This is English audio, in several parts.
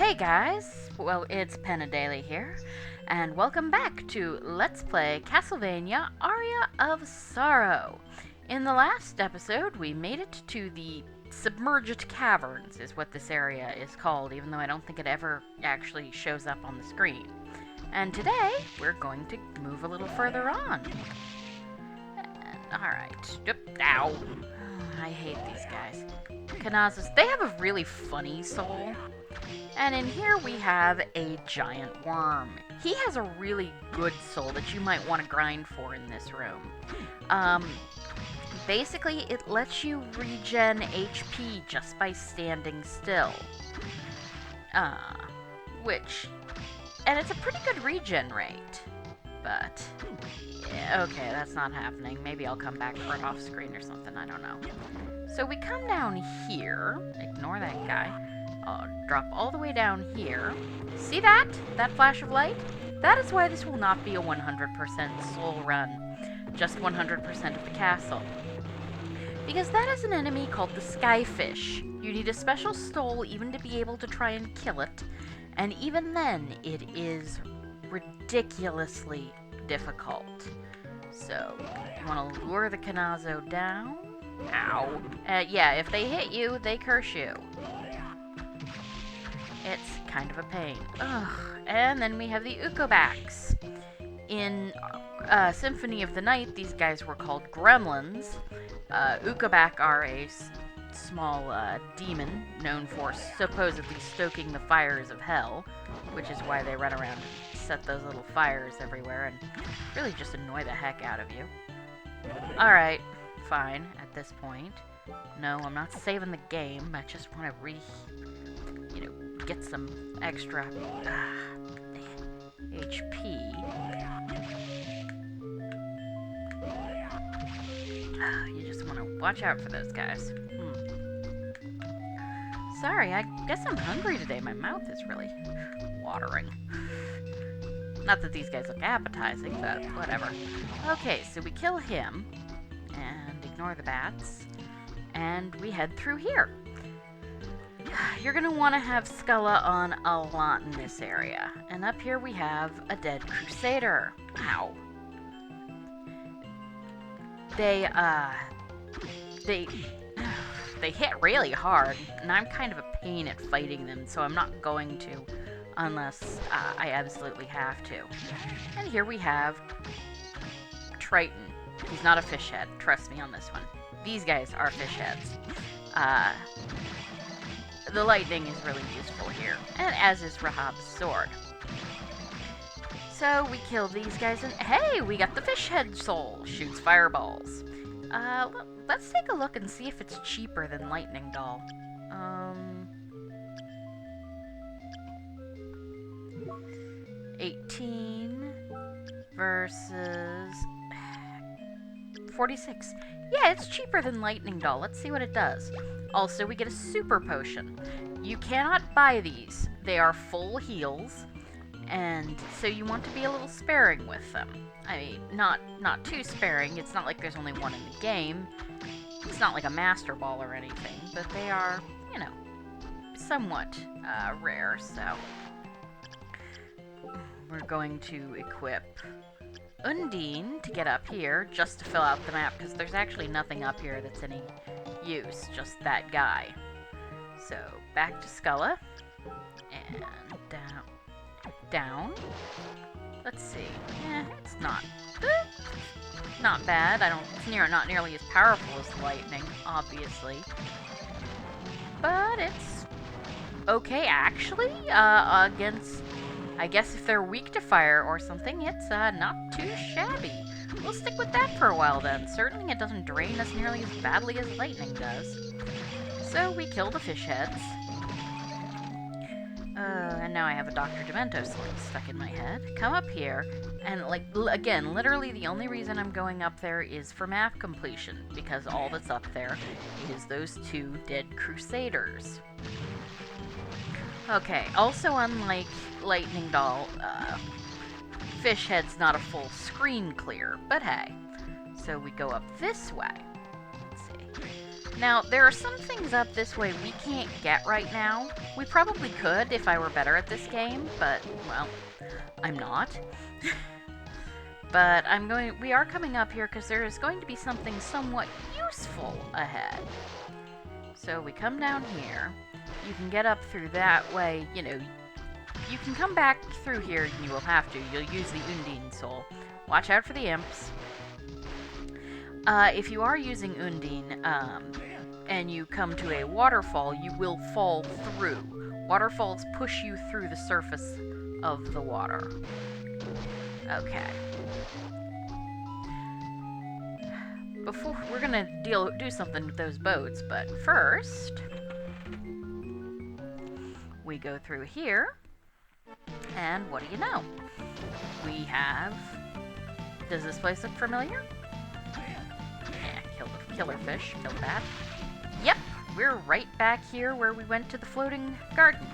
Hey guys, well it's Penadeli here, and welcome back to Let's Play Castlevania Aria of Sorrow. In the last episode, we made it to the Submerged Caverns, is what this area is called, even though I don't think it ever actually shows up on the screen. And today, we're going to move a little further on. Alright. Ow. I hate these guys. Kanazas, they have a really funny soul. And in here we have a giant worm. He has a really good soul that you might want to grind for in this room. Basically, it lets you regen HP just by standing still. And it's a pretty good regen rate. But, yeah, okay, that's not happening. Maybe I'll come back for it off screen or something, I don't know. So we come down here, ignore that guy. Drop all the way down here. See that? That flash of light? That is why this will not be a 100% soul run. Just 100% of the castle. Because that is an enemy called the Skyfish. You need a special soul even to be able to try and kill it. And even then, it is ridiculously difficult. So, you want to lure the Kanazo down. Ow. Yeah, if they hit you, they curse you. It's kind of a pain. Ugh. And then we have the Ukobaks. In Symphony of the Night, these guys were called gremlins. Ukobak are a small demon known for supposedly stoking the fires of hell, which is why they run around and set those little fires everywhere and really just annoy the heck out of you. Alright, fine, at this point. No, I'm not saving the game. I just want to get some extra HP. You just want to watch out for those guys. Sorry, I guess I'm hungry today. My mouth is really watering. Not that these guys look appetizing, but whatever. Okay, so we kill him, and ignore the bats, and we head through here. You're going to want to have Skulla on a lot in this area. And up here we have a dead Crusader. Ow. They hit really hard, and I'm kind of a pain at fighting them, so I'm not going to unless I absolutely have to. And here we have Triton. He's not a fish head, trust me on this one. These guys are fish heads. The lightning is really useful here, and as is Rahab's sword. So we kill these guys, and hey, we got the fish head soul. Shoots fireballs. Let's take a look and see if it's cheaper than Lightning Doll. 18 versus 46. Yeah, it's cheaper than Lightning Doll. Let's see what it does. Also, we get a super potion. You cannot buy these. They are full heals, and so you want to be a little sparing with them. I mean, not too sparing. It's not like there's only one in the game. It's not like a Master Ball or anything, but they are, somewhat rare, so we're going to equip Undine to get up here, just to fill out the map, because there's actually nothing up here that's any use, just that guy. So, back to Skulla, and down. Let's see. It's not bad. It's not nearly as powerful as lightning, obviously. But it's okay, actually, against, I guess if they're weak to fire or something, it's not too shabby. We'll stick with that for a while then. Certainly it doesn't drain us nearly as badly as lightning does. So we kill the fish heads. And now I have a Dr. Demento sling stuck in my head. Come up here, and again, literally the only reason I'm going up there is for map completion, because all that's up there is those two dead Crusaders. Okay, also unlike Lightning Doll, Fish Head's not a full screen clear, but hey. So we go up this way. Let's see. Now, there are some things up this way we can't get right now. We probably could if I were better at this game, but, well, I'm not. But we are coming up here because there is going to be something somewhat useful ahead. So we come down here. You can get up through that way, you know. You can come back through here, and you will have to. You'll use the Undine Soul. Watch out for the imps. If you are using Undine, and you come to a waterfall, you will fall through. Waterfalls push you through the surface of the water. Okay. Before we're gonna do something with those boats, but first we go through here, and what do you know? We have. Does this place look familiar? Yeah, kill the killer fish. Kill that. Yep, we're right back here where we went to the floating garden.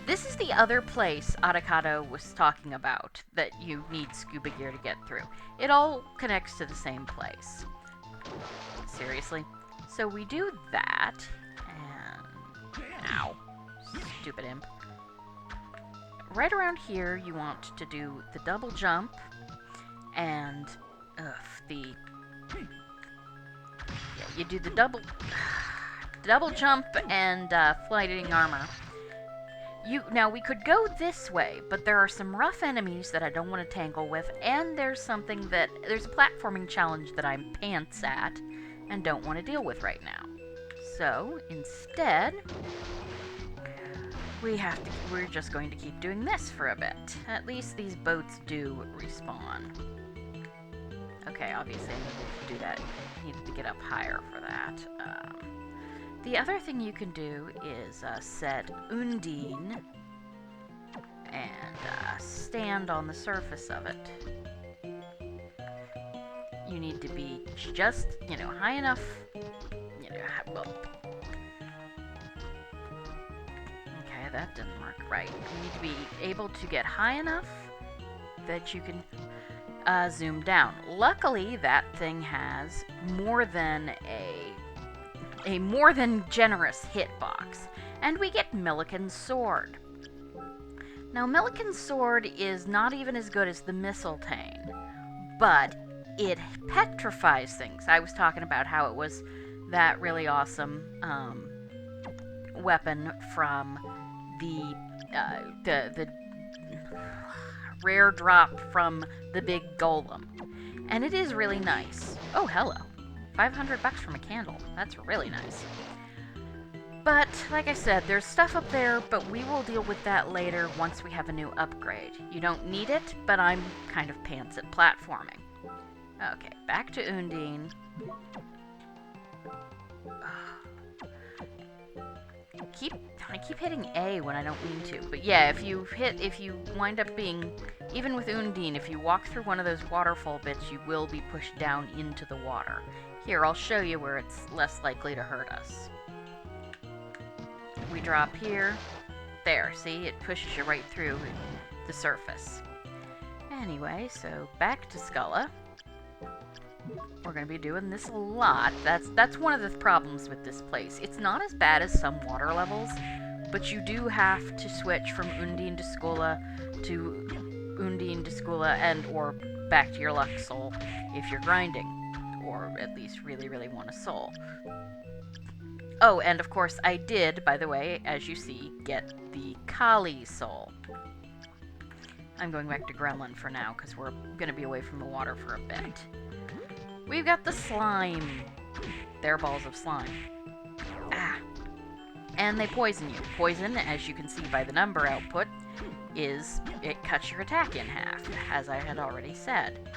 This is the other place Adakato was talking about that you need scuba gear to get through. It all connects to the same place. Seriously? So we do that, and... Ow. Stupid imp. Right around here, you want to do the double jump, and... Yeah, you do the double jump and flighting armor. Now, we could go this way, but there are some rough enemies that I don't want to tangle with, and there's a platforming challenge that I'm pants at and don't want to deal with right now. So, instead, we're just going to keep doing this for a bit. At least these boats do respawn. Okay, obviously I needed to do that. Needed to get up higher for that. The other thing you can do is set Undine and stand on the surface of it. You need to be just, high enough, well... Okay, that didn't work right. You need to be able to get high enough that you can zoom down. Luckily, that thing has more than a more than generous hitbox, and we get Milliken's Sword. Now, Milliken's Sword is not even as good as the Mistletoe, but it petrifies things. I was talking about how it was that really awesome weapon from the rare drop from the big Golem, and it is really nice. Oh, hello. $500 from a candle. That's really nice. But, like I said, there's stuff up there, but we will deal with that later once we have a new upgrade. You don't need it, but I'm kind of pants at platforming. Okay, back to Undine. I keep hitting A when I don't mean to. But yeah, if you wind up being, even with Undine, if you walk through one of those waterfall bits, you will be pushed down into the water. Here, I'll show you where it's less likely to hurt us. We drop here. There, see? It pushes you right through the surface. Anyway, so back to Skulla. We're going to be doing this a lot. That's one of the problems with this place. It's not as bad as some water levels, but you do have to switch from Undine to Skulla to Undine to Skulla or back to your luck soul if you're grinding, or at least really, really want a soul. Oh, and of course I did, by the way, as you see, get the Kali soul. I'm going back to Gremlin for now, because we're going to be away from the water for a bit. We've got the slime. They're balls of slime. Ah. And they poison you. Poison, as you can see by the number output, it cuts your attack in half, as I had already said.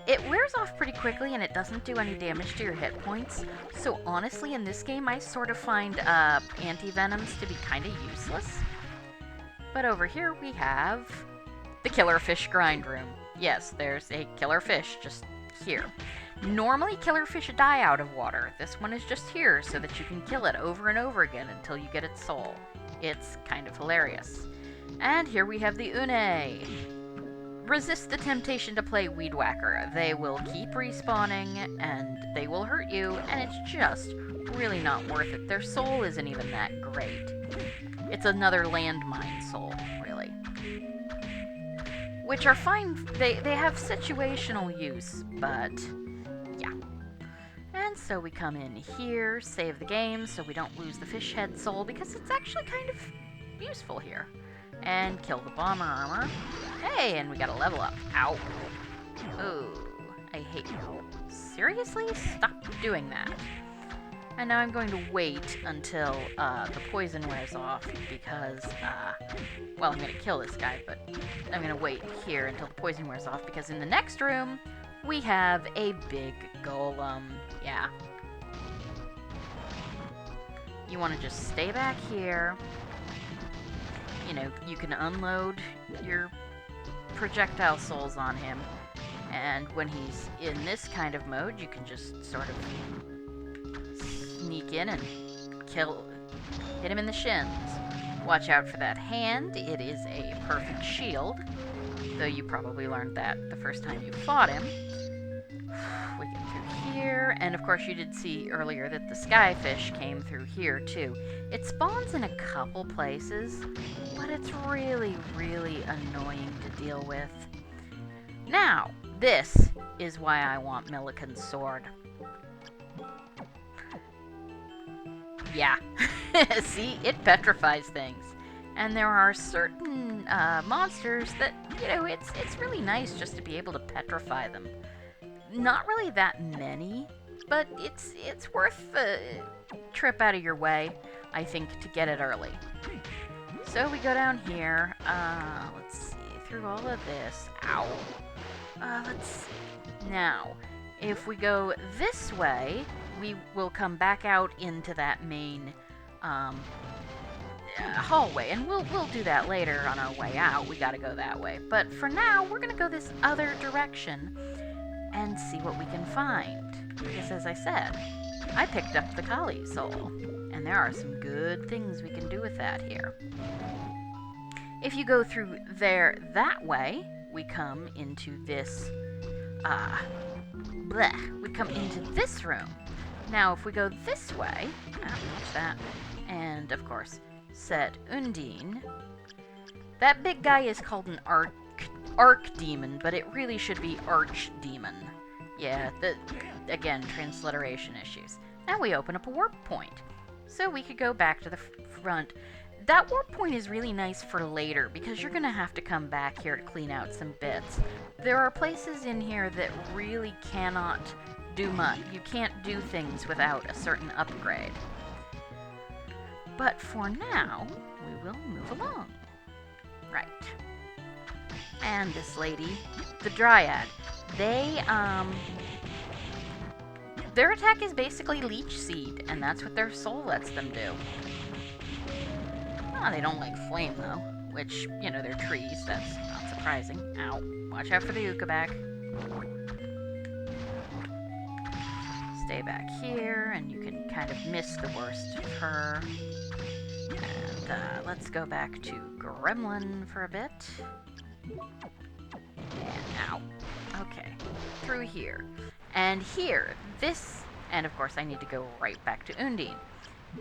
It wears off pretty quickly, and it doesn't do any damage to your hit points. So honestly, in this game, I sort of find anti-venoms to be kind of useless. But over here we have the killer fish grind room. Yes, there's a killer fish just here. Normally, killer fish die out of water. This one is just here so that you can kill it over and over again until you get its soul. It's kind of hilarious. And here we have the Une. resist the temptation to play Weed Whacker. They will keep respawning, and they will hurt you, and it's just really not worth it. Their soul isn't even that great. It's another landmine soul, really. Which are fine, they have situational use, but yeah. And so we come in here, save the game so we don't lose the fish head soul, because it's actually kind of useful here. And kill the bomber armor. Hey, and we got a level up. Ow. Ooh, I hate you. Seriously? Stop doing that. And now I'm going to wait until the poison wears off because, well, I'm going to kill this guy, but I'm going to wait here until the poison wears off because in the next room, we have a big golem. Yeah. You want to just stay back here. You know, you can unload your projectile souls on him, and when he's in this kind of mode, you can just sort of sneak in and hit him in the shins. Watch out for that hand. It is a perfect shield, though you probably learned that the first time you fought him. We get through here, and of course you did see earlier that the skyfish came through here too. It spawns in a couple places, but it's really, really annoying to deal with. Now, this is why I want Milliken's sword. Yeah, see, it petrifies things. And there are certain monsters that, you know, it's really nice just to be able to petrify them. Not really that many, but it's worth the trip out of your way, I think, to get it early. So we go down here, let's see, through all of this, ow. Let's see, now, if we go this way, we will come back out into that main, hallway, and we'll do that later on our way out. We gotta go that way. But for now, we're gonna go this other direction and see what we can find. Because as I said, I picked up the Kali soul, and there are some good things we can do with that here. If you go through there that way, we come into this, we come into this room. Now, if we go this way, watch that, and of course, set Undine. That big guy is called an arc demon, but it really should be arch demon. Yeah, again, transliteration issues. Now we open up a warp point, so we could go back to the front. That warp point is really nice for later, because you're going to have to come back here to clean out some bits. There are places in here that really cannot do much. You can't do things without a certain upgrade. But for now, we will move along. Right. And this lady, the Dryad, their attack is basically leech seed, and that's what their soul lets them do. Oh, they don't like flame, though, which, you know, they're trees. That's not surprising. Ow. Watch out for the Ukabak. Stay back here, and you can kind of miss the worst of her. And let's go back to Gremlin for a bit. And ow. Okay. Through here. And here, and of course I need to go right back to Undine.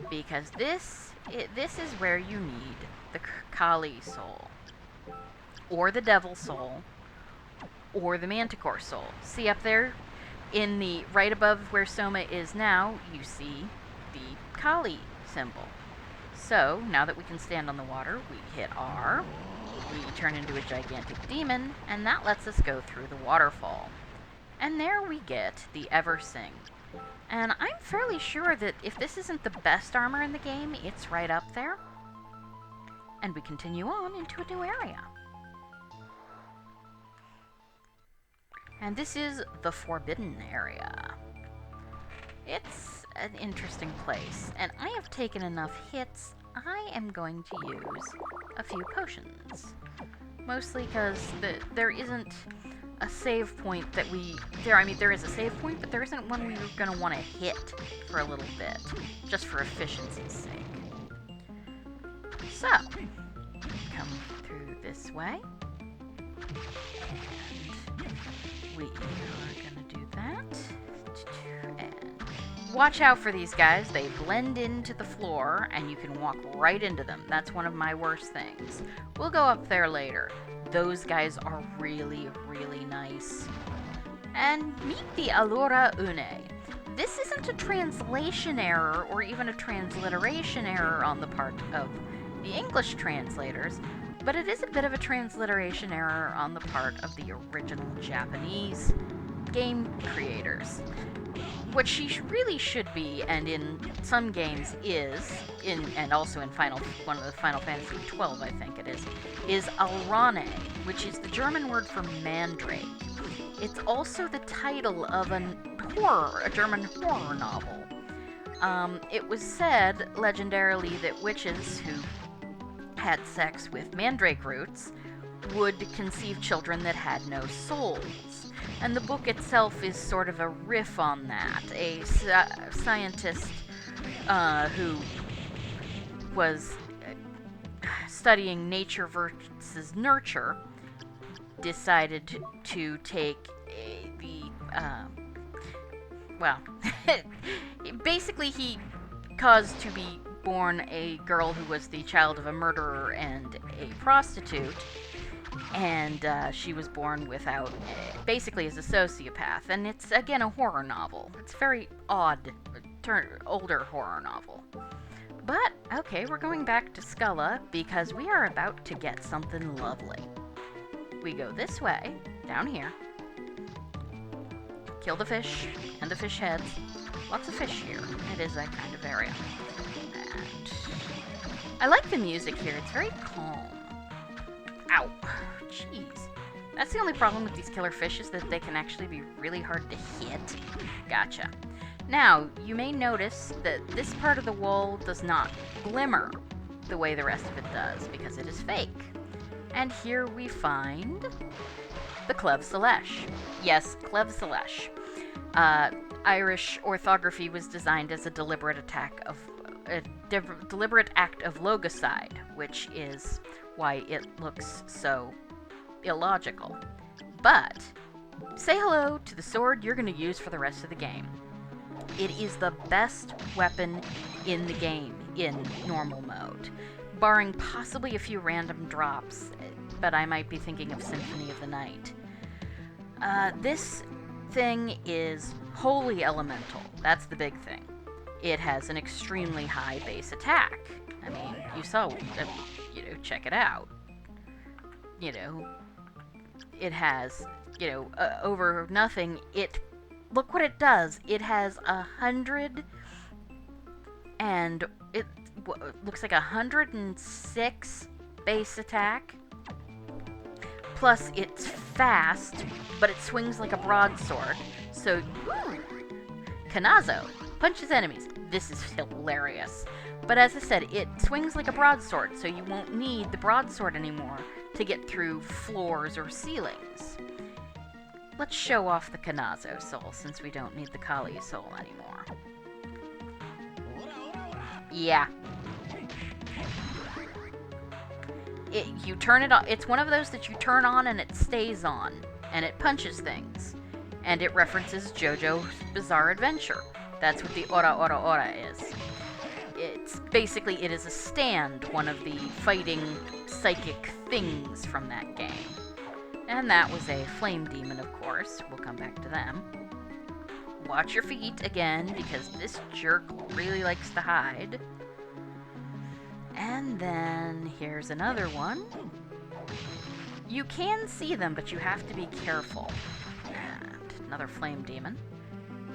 Because this is where you need the Kali soul, or the Devil soul, or the Manticore soul. See up there, in the right above where Soma is now, you see the Kali symbol. So now that we can stand on the water, we hit R, we turn into a gigantic demon, and that lets us go through the waterfall. And there we get the Eversing. And I'm fairly sure that if this isn't the best armor in the game, it's right up there. And we continue on into a new area. And this is the Forbidden area. It's an interesting place, and I have taken enough hits, I am going to use a few potions. Mostly because there isn't a save point that there is a save point, but there isn't one we're going to want to hit for a little bit, just for efficiency's sake. So, come through this way, And we are gonna do that. And watch out for these guys. They blend into the floor, and you can walk right into them. That's one of my worst things. We'll go up there later. Those guys are really, really nice. And meet the Allura Une. This isn't a translation error or even a transliteration error on the part of the English translators, but it is a bit of a transliteration error on the part of the original Japanese game creators. What she really should be, and in some games is, and also in one of the Final Fantasy XII, I think it is Alrane, which is the German word for mandrake. It's also the title of a German horror novel. It was said, legendarily, that witches who had sex with mandrake roots would conceive children that had no souls. And the book itself is sort of a riff on that. A scientist who was studying nature versus nurture decided to take basically he caused to be born a girl who was the child of a murderer and a prostitute, and she was born without, basically as a sociopath, and it's again a horror novel. It's very odd, older horror novel. But, okay, we're going back to Skulla because we are about to get something lovely. We go this way, down here, kill the fish and the fish heads. Lots of fish here. It is that kind of area. And I like the music here. It's very calm. Ow. Jeez. That's the only problem with these killer fish is that they can actually be really hard to hit. Gotcha. Now, you may notice that this part of the wall does not glimmer the way the rest of it does because it is fake. And here we find the Clev Selesh. Yes, Clev Selesh. Irish orthography was designed as a deliberate act of logocide, which is why it looks so illogical. But say hello to the sword you're going to use for the rest of the game. It is the best weapon in the game in normal mode, barring possibly a few random drops, but I might be thinking of Symphony of the Night. This thing is wholly elemental. That's the big thing. It has an extremely high base attack. I mean, you saw, check it out. It has, over nothing. Look what it does. It has 100, and it looks like 106 base attack. Plus, it's fast, but it swings like a broadsword. So, Kanazo punches enemies. This is hilarious. But as I said, it swings like a broadsword, so you won't need the broadsword anymore to get through floors or ceilings. Let's show off the Kanazo soul, since we don't need the Kali soul anymore. Yeah. You turn it on. It's one of those that you turn on and it stays on, and it punches things. And it references JoJo's Bizarre Adventure. That's what the Ora Ora Ora is. It is a stand, one of the fighting psychic things from that game. And that was a flame demon, of course. We'll come back to them. Watch your feet again, because this jerk really likes to hide. And then here's another one. You can see them, but you have to be careful. And another flame demon.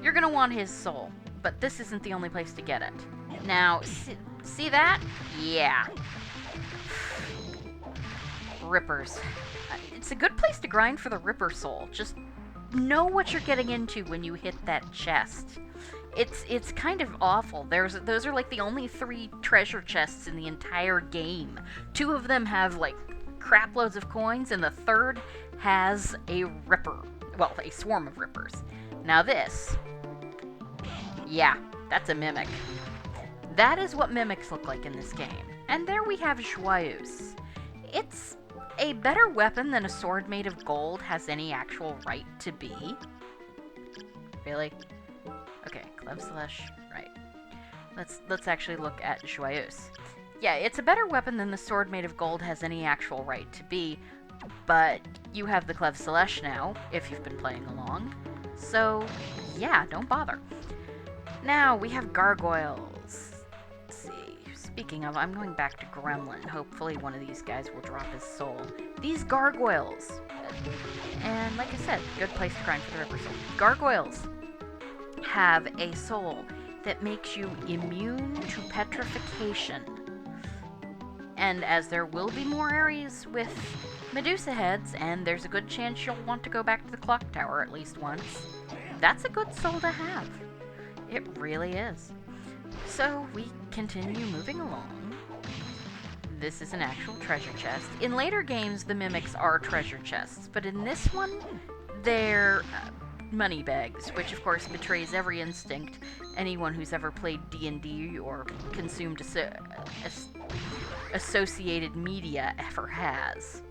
You're going to want his soul, but this isn't the only place to get it. Now, see that? Yeah. Rippers. It's a good place to grind for the Ripper soul. Just know what you're getting into when you hit that chest. It's kind of awful. Those are like the only 3 treasure chests in the entire game. 2 of them have like crap loads of coins, and the 3rd has a Ripper. Well, a swarm of Rippers. Now this. Yeah, that's a mimic. That is what mimics look like in this game. And there we have Joyeuse. It's a better weapon than a sword made of gold has any actual right to be? Really? Okay, Clef Slash, right. Let's actually look at Joyeuse. Yeah, it's a better weapon than the sword made of gold has any actual right to be, but you have the Clef Celeste now, if you've been playing along. So, yeah, don't bother. Now, we have gargoyles. Let's see. Speaking of, I'm going back to Gremlin. Hopefully one of these guys will drop his soul. These gargoyles. And like I said, good place to grind for the Ripper Soul. Gargoyles have a soul that makes you immune to petrification. And as there will be more areas with Medusa heads, and there's a good chance you'll want to go back to the clock tower at least once, that's a good soul to have. It really is. So we continue moving along. This is an actual treasure chest. In later games, the mimics are treasure chests, but in this one, they're money bags, which of course betrays every instinct anyone who's ever played D&D or consumed associated media ever has.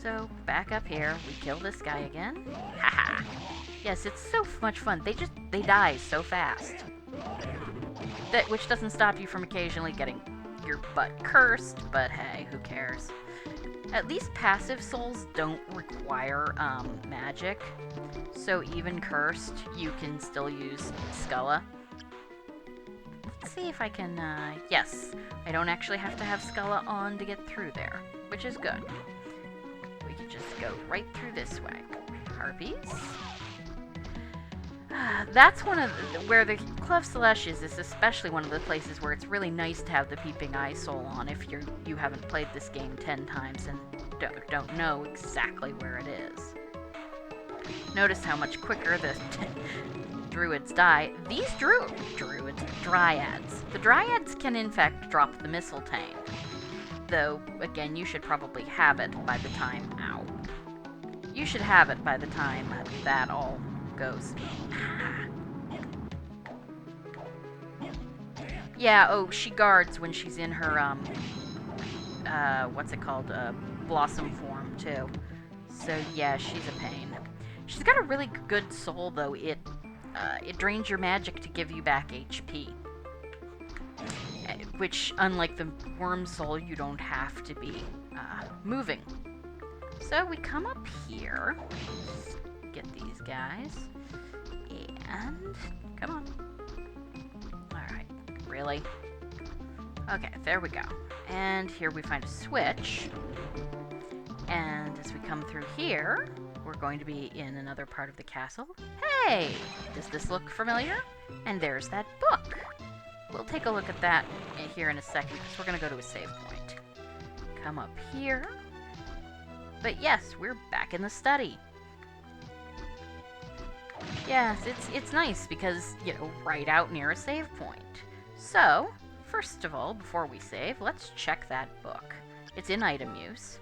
So, back up here, we kill this guy again. Haha! Yes, it's so much fun. They die so fast. Which doesn't stop you from occasionally getting your butt cursed, but hey, who cares? At least passive souls don't require magic, so even cursed, you can still use Skulla. Let's see if I can, yes, I don't actually have to have Skulla on to get through there, which is good. We can just go right through this way. Harpies. That's one of where the Clef Celeste is especially one of the places where it's really nice to have the Peeping Eye Soul on if you haven't played this game 10 times and don't know exactly where it is. Notice how much quicker the druids die. These dryads. The dryads can in fact drop the mistletoe. Though, again, you should probably have it by the time... Ow. You should have it by the time that all goes. Yeah, oh, she guards when she's in her, what's it called? Blossom form, too. So, yeah, she's a pain. She's got a really good soul, though. It drains your magic to give you back HP. Which, unlike the worm soul, you don't have to be, moving. So, we come up here. Get these guys. And... come on. Alright. Really? Okay, there we go. And here we find a switch. And as we come through here, we're going to be in another part of the castle. Hey! Does this look familiar? And there's that book. We'll take a look at that here in a second, because we're going to go to a save point. Come up here. But yes, we're back in the study. Yes, it's nice because, you know, right out near a save point. So, first of all, before we save, let's check that book. It's in item use.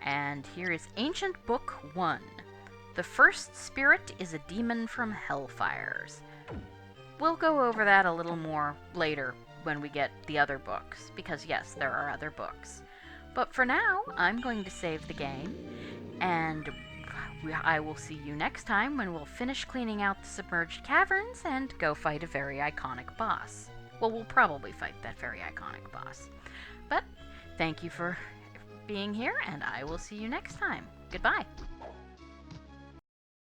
And here is Ancient Book 1. The first spirit is a demon from Hellfires. We'll go over that a little more later when we get the other books, because yes, there are other books. But for now, I'm going to save the game, and I will see you next time when we'll finish cleaning out the Submerged Caverns and go fight a very iconic boss. Well, we'll probably fight that very iconic boss. But thank you for being here, and I will see you next time. Goodbye.